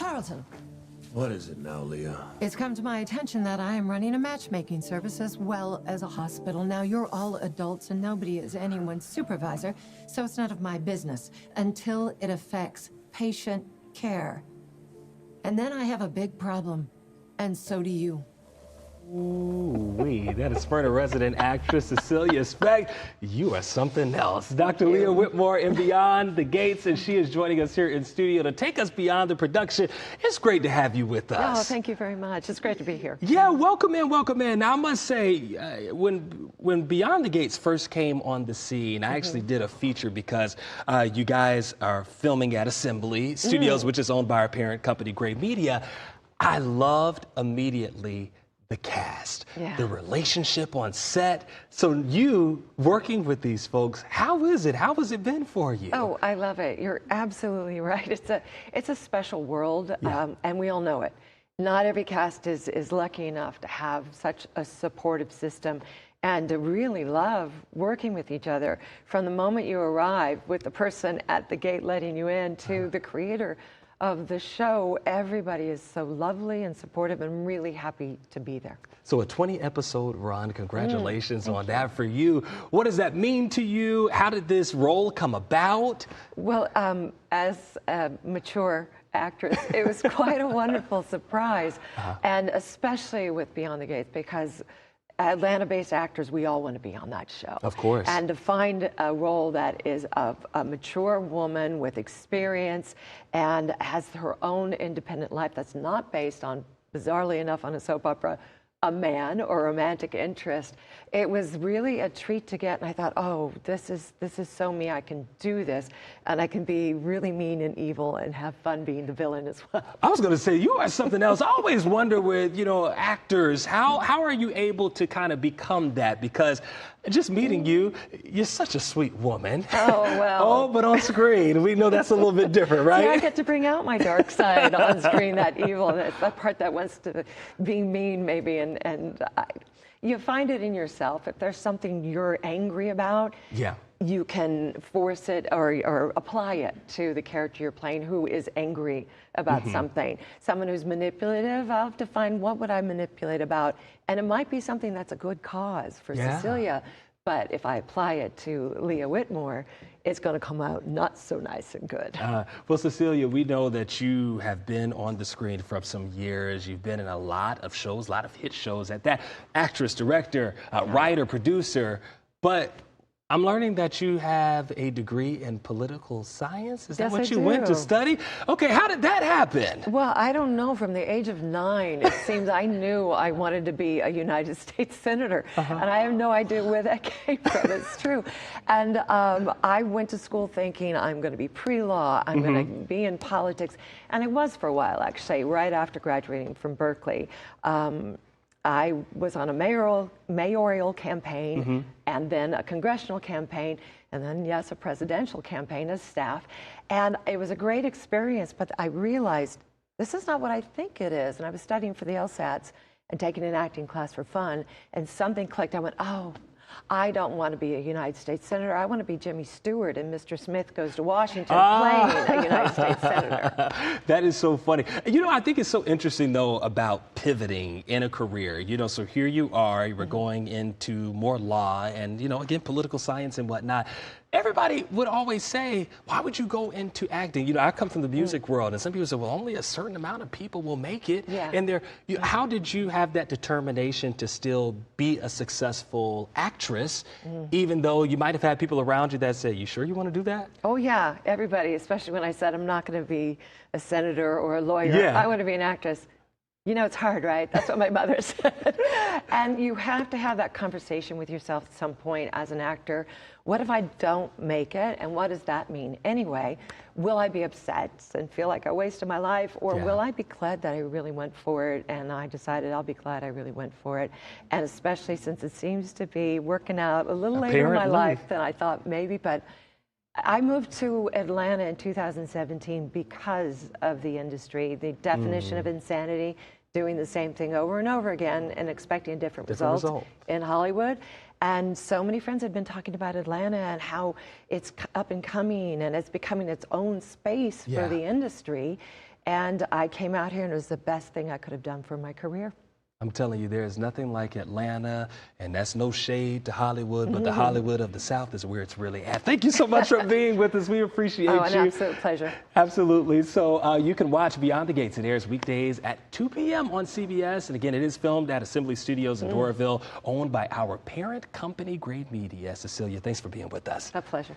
Carlton, What is it now, Leah? it's come to my attention that I am running a matchmaking service as well as a hospital. Now, you're all adults and nobody is anyone's supervisor, so it's none of my business until it affects patient care. And then I have a big problem, and so do you. Ooh-wee, that is Smyrna resident actress Cecelia Specht. You are something else. Dr. Leah Whitmore in Beyond the Gates, and she is joining us here in studio to take us beyond the production. It's great to have you with us. Oh, thank you very much. It's great to be here. Yeah, welcome in, welcome in. Now, I must say, when Beyond the Gates first came on the scene, I actually did a feature because you guys are filming at Assembly Studios, which is owned by our parent company, Gray Media. I loved immediately the cast, the relationship on set. So you working with these folks, how is it? How has it been for you? Oh, I love it. You're absolutely right. It's a special world, and we all know it. Not every cast is lucky enough to have such a supportive system and to really love working with each other. From the moment you arrive with the person at the gate letting you in to the creator of the show, everybody is so lovely and supportive and really happy to be there. So a 20-episode run, congratulations on that for you. What does that mean to you? How did this role come about? Well, as a mature actress, it was quite a wonderful surprise, and especially with Beyond the Gates, because Atlanta-based actors, we all want to be on that show. Of course. And to find a role that is of a mature woman with experience and has her own independent life that's not based on, bizarrely enough, on a soap opera, a man or romantic interest, it was really a treat to get. And I thought, oh, this is so me. I can do this, and I can be really mean and evil and have fun being the villain as well. I was going to say, you are something else. I always wonder with, actors, how are you able to kind of become that? Because just meeting you, you're such a sweet woman. Oh, well. Oh, but on screen, we know that's a little bit different, right? Yeah, I get to bring out my dark side on screen, that evil, that part that wants to be mean maybe, you find it in yourself. If there's something you're angry about, you can force it or apply it to the character you're playing who is angry about something. Someone who's manipulative, I'll have to find what would I manipulate about. And it might be something that's a good cause for Cecelia, but if I apply it to Leah Whitmore, it's going to come out not so nice and good. Well, Cecelia, we know that you have been on the screen for some years. You've been in a lot of shows, a lot of hit shows at that. Actress, director, writer, producer, but I'm learning that you have a degree in political science. Is that what you went to study? Okay, how did that happen? Well, I don't know. From the age of 9, it seems I knew I wanted to be a United States Senator. And I have no idea where that came from. It's true. And I went to school thinking I'm going to be pre-law, I'm going to be in politics. And I was for a while, actually, right after graduating from Berkeley. I was on a mayoral campaign and then a congressional campaign and then, yes, a presidential campaign as staff. And it was a great experience, but I realized this is not what I think it is. And I was studying for the LSATs and taking an acting class for fun, and something clicked. I went, oh, I don't want to be a United States Senator. I want to be Jimmy Stewart and Mr. Smith Goes to Washington playing a United States Senator. That is so funny. I think it's so interesting, though, about pivoting in a career. So here you are, you were going into more law and, again, political science and whatnot. Everybody would always say, why would you go into acting? I come from the music world, and some people say, well, only a certain amount of people will make it. And how did you have that determination to still be a successful actress, even though you might have had people around you that say, you sure you want to do that? Oh, yeah, everybody, especially when I said I'm not going to be a senator or a lawyer. I want to be an actress. It's hard, right? That's what my mother said. And you have to have that conversation with yourself at some point as an actor. What if I don't make it? And what does that mean anyway? Will I be upset and feel like I wasted my life? Or will I be glad that I really went for it? And I decided I'll be glad I really went for it. And especially since it seems to be working out a little later in my life than I thought maybe. But I moved to Atlanta in 2017 because of the industry, the definition of insanity, doing the same thing over and over again and expecting a different result in Hollywood. And so many friends had been talking about Atlanta and how it's up and coming and it's becoming its own space for the industry. And I came out here and it was the best thing I could have done for my career. I'm telling you, there is nothing like Atlanta, and that's no shade to Hollywood, but the Hollywood of the South is where it's really at. Thank you so much for being with us. We appreciate you. An absolute pleasure. Absolutely. So you can watch Beyond the Gates. It airs weekdays at 2 p.m. on CBS. And again, it is filmed at Assembly Studios in Doraville, owned by our parent company, Grade Media. Cecelia, thanks for being with us. A pleasure.